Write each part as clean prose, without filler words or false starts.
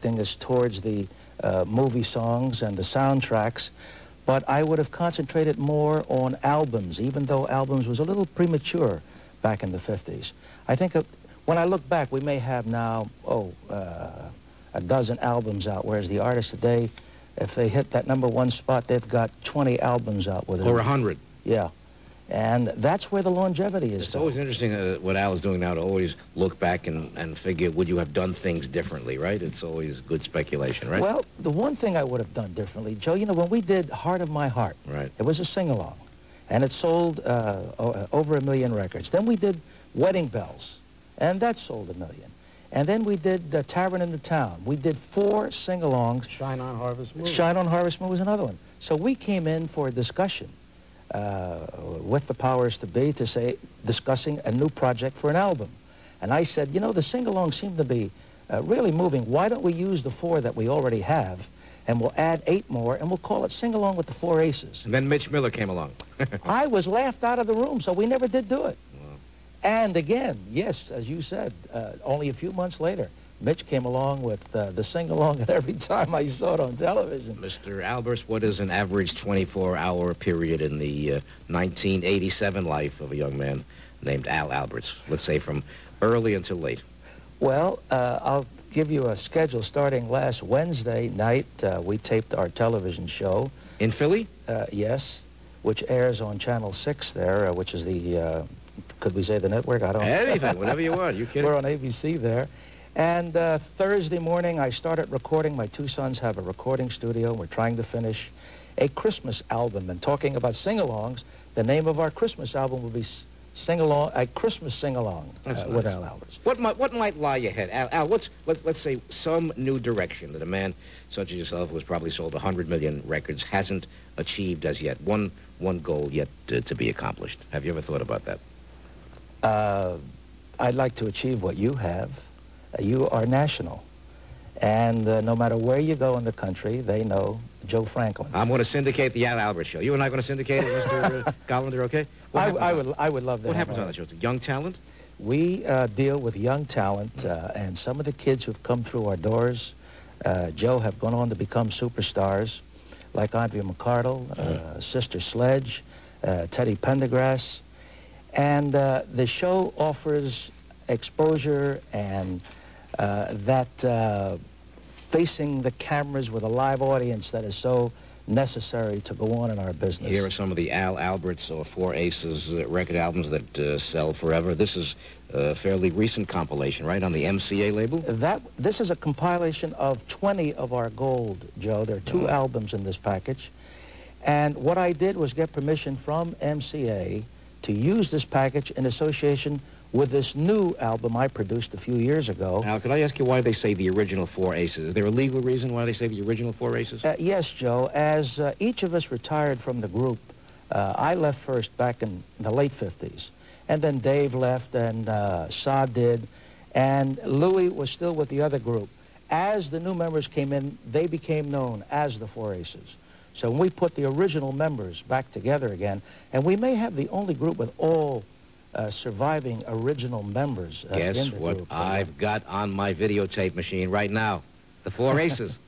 directing us towards the movie songs and the soundtracks, but I would have concentrated more on albums, even though albums was a little premature back in the 50s. I think when I look back, we may have now, a dozen albums out, whereas the artists today, if they hit that #1 spot, they've got 20 albums out with it. Or 100. Yeah. And that's where the longevity is. It's always interesting what Al is doing now, to always look back and figure, would you have done things differently, right? It's always good speculation, right? Well, the one thing I would have done differently, Joe, you know, when we did Heart of My Heart, right, it was a sing-along, and it sold over 1 million records. Then we did Wedding Bells, and that sold 1 million. And then we did Tavern in the Town. We did 4 sing-alongs. Shine on Harvest Moon. Shine on Harvest Moon was another one. So we came in for a discussion with the powers to be to say, discussing a new project for an album. And I said, you know, the sing-alongs seem to be really moving. Why don't we use the 4 that we already have, and we'll add 8 more, and we'll call it Sing-Along with the Four Aces. And then Mitch Miller came along. I was laughed out of the room, so we never did do it. And again, yes, as you said, only a few months later, Mitch came along with the sing-along, and every time I saw it on television. Mr. Alberts, what is an average 24-hour period in the 1987 life of a young man named Al Alberts? Let's say from early until late. Well, I'll give you a schedule. Starting last Wednesday night, we taped our television show. In Philly? Yes, which airs on Channel 6 there, which is the... could we say the network? I don't know. Anything, whatever you want. You kidding? We're on ABC there. And Thursday morning, I started recording. My 2 sons have a recording studio. We're trying to finish a Christmas album. And talking about sing-alongs, the name of our Christmas album will be Sing-Along, a Christmas Sing-Along with Al Alberts. What might lie ahead? Al, let's say some new direction that a man such as yourself, who has probably sold 100 million records, hasn't achieved as yet. One goal yet to be accomplished. Have you ever thought about that? I'd like to achieve what you have. You are national. And no matter where you go in the country, they know Joe Franklin. I'm going to syndicate the Al Albert Show. You and I are going to syndicate it, Mr. Gollender, okay? I would love that. What happens on that show? It's young talent? We deal with young talent, and some of the kids who've come through our doors, Joe, have gone on to become superstars, like Andrea McCardle, Sister Sledge, Teddy Pendergrass. And the show offers exposure and that facing the cameras with a live audience that is so necessary to go on in our business. Here are some of the Al Alberts or Four Aces record albums that sell forever. This is a fairly recent compilation, right, on the MCA label? This is a compilation of 20 of our gold, Joe. There are 2 albums in this package. And what I did was get permission from MCA to use this package in association with this new album I produced a few years ago. Al, could I ask you why they say the original Four Aces? Is there a legal reason why they say the original Four Aces? Yes, Joe. As each of us retired from the group, I left first back in the late 50s. And then Dave left, and Sa did, and Louis was still with the other group. As the new members came in, they became known as the Four Aces. So when we put the original members back together again, and we may have the only group with all surviving original members in the group. Guess what I've got on my videotape machine right now? The Four Aces.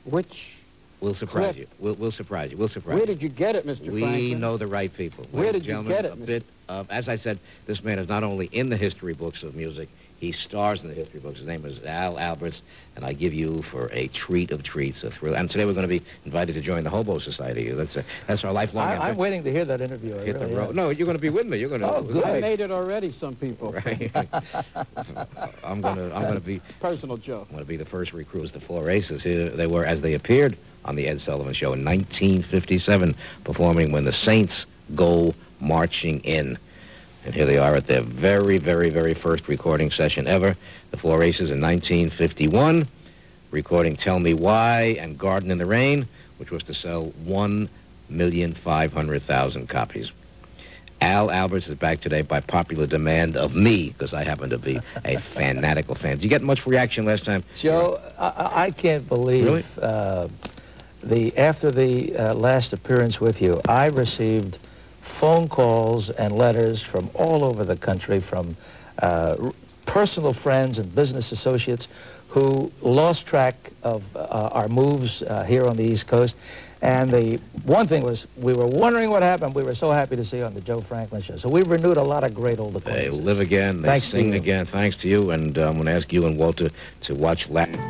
Which We'll surprise you. We'll surprise you. We'll surprise you. Where did you get it, Mr. Franklin? We know the right people. Where did you get it? A bit of, as I said, this man is not only in the history books of music, he stars in the history books. His name is Al Alberts, and I give you for a treat of treats, a thrill. And today we're going to be invited to join the Hobo Society. That's our lifelong effort. I'm waiting to hear that interview. Hit the road. No, you're going to be with me. You're going to. Oh, good. I made it already, some people. Right. I'm going to be personal joke. I'm going to be the first recruits, the Four Aces. Here they were as they appeared on the Ed Sullivan Show in 1957, performing When the Saints Go Marching In. And here they are at their very, very, very first recording session ever. The Four Aces in 1951, recording Tell Me Why and Garden in the Rain, which was to sell 1,500,000 copies. Al Alberts is back today by popular demand of me, because I happen to be a fanatical fan. Did you get much reaction last time? Joe, I can't believe... Really? After the last appearance with you, I received phone calls and letters from all over the country, from personal friends and business associates who lost track of our moves here on the East Coast. And the one thing was, we were wondering what happened. We were so happy to see you on the Joe Franklin Show. So we've renewed a lot of great old They acquaintances. live again, they Thanks to sing you. again. Thanks to you, and I'm going to ask you and Walt to watch Latin.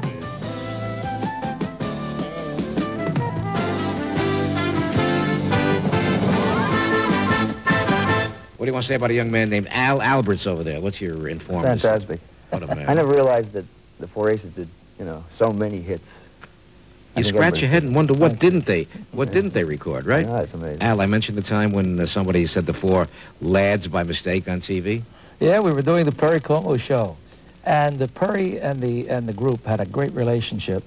What do you want to say about a young man named Al Alberts over there? What's your informant? Fantastic. What a man. I never realized that the Four Aces did, you know, so many hits. I You think scratch your everybody- head and wonder what didn't they record, right? Yeah, it's amazing. Al, I mentioned the time when somebody said the Four Lads by mistake on TV. Yeah, we were doing the Perry Como show, and the Perry and the group had a great relationship,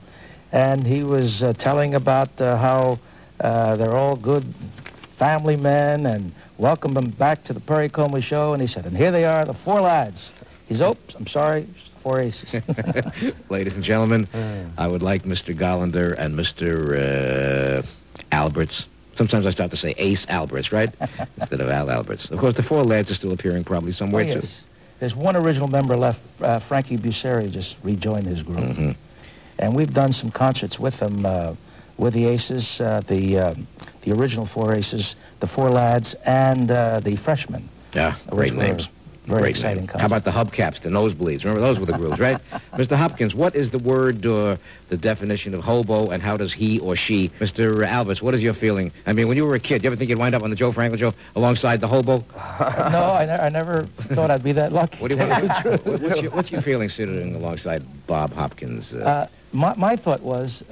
and he was telling about how they're all good family men and welcomed them back to the Perry Como show, and he said, and here they are, the Four Lads. He's, oops, I'm sorry, it's the Four Aces. Ladies and gentlemen, I would like Mr. Gollender and Mr. Alberts. Sometimes I start to say Ace Alberts, right? Instead of Al Alberts. Of course, the Four Lads are still appearing probably somewhere, Oh, yes. There's one original member left, Frankie Buseri just rejoined his group. too. And we've done some concerts with them, with the Aces, the original Four Aces, the Four Lads, and the Freshmen. Yeah, which great were names. Very Great exciting names. concerts. How about the hubcaps, the nosebleeds? Remember those were the grooves, right? Mr. Hopkins, what is the word or the definition of hobo, and how does he or she? Mr. Alberts, what is your feeling? I mean, when you were a kid, you ever think you'd wind up on the Joe Franklin Show alongside the hobo? No, I never thought I'd be that lucky. What do you, what's your feeling sitting alongside Bob Hopkins? My thought was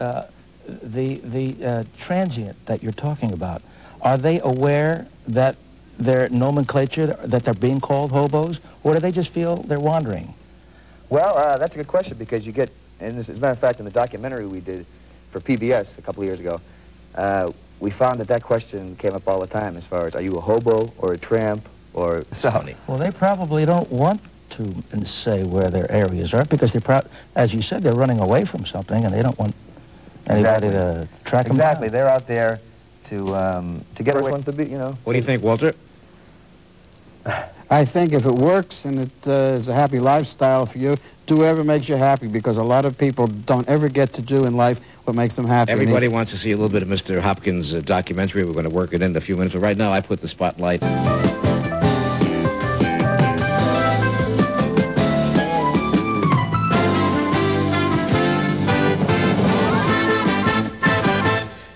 the transient that you're talking about. Are they aware that their nomenclature, that they're being called hobos, or do they just feel they're wandering? Well, that's a good question, because you get, and as a matter of fact, in the documentary we did for PBS a couple of years ago, we found that question came up all the time, as far as, are you a hobo or a tramp or so. Well, they probably don't want to say where their areas are, because they're as you said, they're running away from something, and they don't want anybody to track them down. Exactly, they're out there to get away. To be, you know. What do you think, Walter? I think if it works and it is a happy lifestyle for you, do whatever makes you happy, because a lot of people don't ever get to do in life what makes them happy. Everybody wants to see a little bit of Mr. Hopkins' documentary. We're going to work it in a few minutes, but right now I put the spotlight.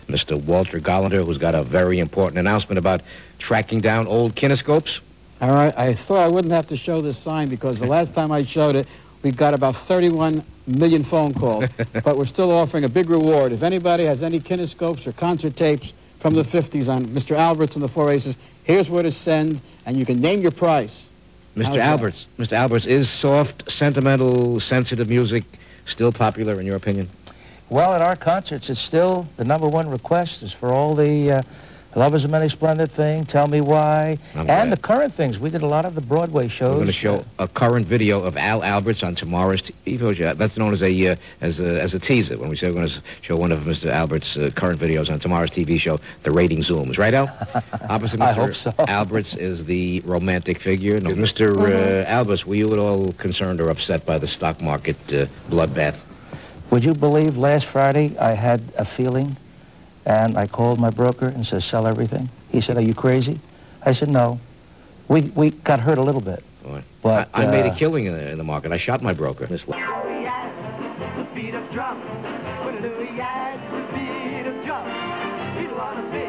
Mr. Walter Gollender, who's got a very important announcement about tracking down old kinescopes. All right, I thought I wouldn't have to show this sign, because the last time I showed it, we got about 31 million phone calls. But we're still offering a big reward. If anybody has any kinescopes or concert tapes from the 50s on Mr. Alberts and the Four Aces, here's where to send, and you can name your price. Mr. How's that? Alberts. Mr. Alberts, is soft, sentimental, sensitive music still popular in your opinion? Well, at our concerts, it's still the #1 request is for all the Love is a Many Splendid Thing, Tell Me Why, I'm and glad. the current things. We did a lot of the Broadway shows. We're going to show a current video of Al Alberts on tomorrow's TV show. That's known as a teaser. When we say we're going to show one of Mr. Alberts' current videos on tomorrow's TV show, the rating zooms. Right, Al? Opposite Mr. I hope so. Alberts is the romantic figure. No, Mr. Alberts, were you at all concerned or upset by the stock market bloodbath? Would you believe last Friday I had a feeling, and I called my broker and said, sell everything? He said, are you crazy? I said, no. We got hurt a little bit. Boy. But I made a killing in the market. I shot my broker. The beat of drum. The beat of drum. People on the beat.